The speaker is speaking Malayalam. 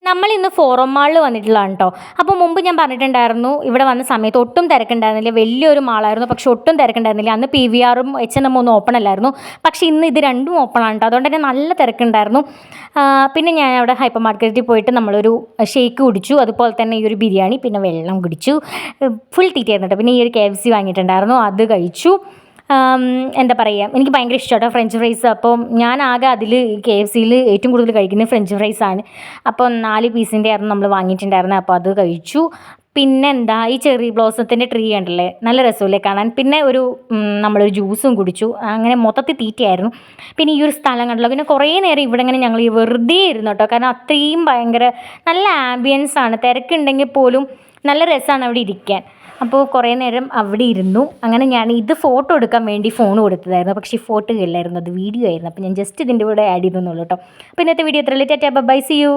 നമ്മളിന്ന് ഫോറം മാളിൽ വന്നിട്ടുള്ളതാണ് കേട്ടോ. അപ്പോൾ മുമ്പ് ഞാൻ പറഞ്ഞിട്ടുണ്ടായിരുന്നു ഇവിടെ വന്ന സമയത്ത് ഒട്ടും തിരക്കുണ്ടായിരുന്നില്ല. വലിയൊരു മാളായിരുന്നു, പക്ഷെ ഒട്ടും തിരക്കുണ്ടായിരുന്നില്ല. അന്ന് PVR ഉം H&M ഒന്നും ഓപ്പൺ അല്ലായിരുന്നു. പക്ഷേ ഇന്ന് ഇത് രണ്ടും ഓപ്പൺ ആണ് കേട്ടോ. അതുകൊണ്ട് തന്നെ നല്ല തിരക്കുണ്ടായിരുന്നു. പിന്നെ ഞാൻ അവിടെ ഹൈപ്പർ മാർക്കറ്റിൽ പോയിട്ട് നമ്മളൊരു ഷേക്ക് കുടിച്ചു, അതുപോലെ തന്നെ ഈ ഒരു ബിരിയാണി, പിന്നെ വെള്ളം കുടിച്ചു. ഫുൾ തീറ്റ ആയിരുന്നു കേട്ടോ. പിന്നെ ഈ ഒരു KFC വാങ്ങിയിട്ടുണ്ടായിരുന്നു, അത് കഴിച്ചു. എന്താ പറയുക, എനിക്ക് ഭയങ്കര ഇഷ്ടമാണ് ഫ്രഞ്ച് ഫ്രൈസ്. അപ്പോൾ ഞാൻ ആകെ അതിൽ KFCയിൽ ഏറ്റവും കൂടുതൽ കഴിക്കുന്നത് ഫ്രഞ്ച് ഫ്രൈസാണ്. അപ്പോൾ 4 പീസിൻ്റെ ആയിരുന്നു നമ്മൾ വാങ്ങിയിട്ടുണ്ടായിരുന്നത്, അപ്പോൾ അത് കഴിച്ചു. പിന്നെ എന്താ, ഈ ചെറി ബ്ലോസത്തിൻ്റെ ട്രീ ഉണ്ടല്ലേ, നല്ല രസമല്ലേ കാണാൻ. പിന്നെ നമ്മളൊരു ജ്യൂസും കുടിച്ചു. അങ്ങനെ മൊത്തത്തിൽ തീറ്റയായിരുന്നു. പിന്നെ ഈ ഒരു സ്ഥലം കണ്ടല്ലോ, പിന്നെ കുറേ നേരം ഇവിടെ ഇങ്ങനെ ഞങ്ങൾ ഈ വെറുതെ ഇരുന്നു കേട്ടോ. കാരണം അത്രയും ഭയങ്കര നല്ല ആംബിയൻസ് ആണ്. തിരക്കുണ്ടെങ്കിൽ പോലും നല്ല രസമാണ് അവിടെ ഇരിക്കാൻ. അപ്പോൾ കുറേ നേരം അവിടെ ഇരുന്നു. അങ്ങനെ ഞാൻ ഇത് ഫോട്ടോ എടുക്കാൻ വേണ്ടി ഫോൺ കൊടുത്തതായിരുന്നു, പക്ഷേ ഫോട്ടോ ഇല്ലായിരുന്നു, അത് വീഡിയോ ആയിരുന്നു. അപ്പോൾ ഞാൻ ജസ്റ്റ് ഇതിൻ്റെ കൂടെ ആഡ് ചെയ്തെന്നുള്ളൂ കേട്ടോ. അപ്പോൾ ഇന്നത്തെ വീഡിയോ എത്ര ടാറ്റാ ബൈ, സീ യു.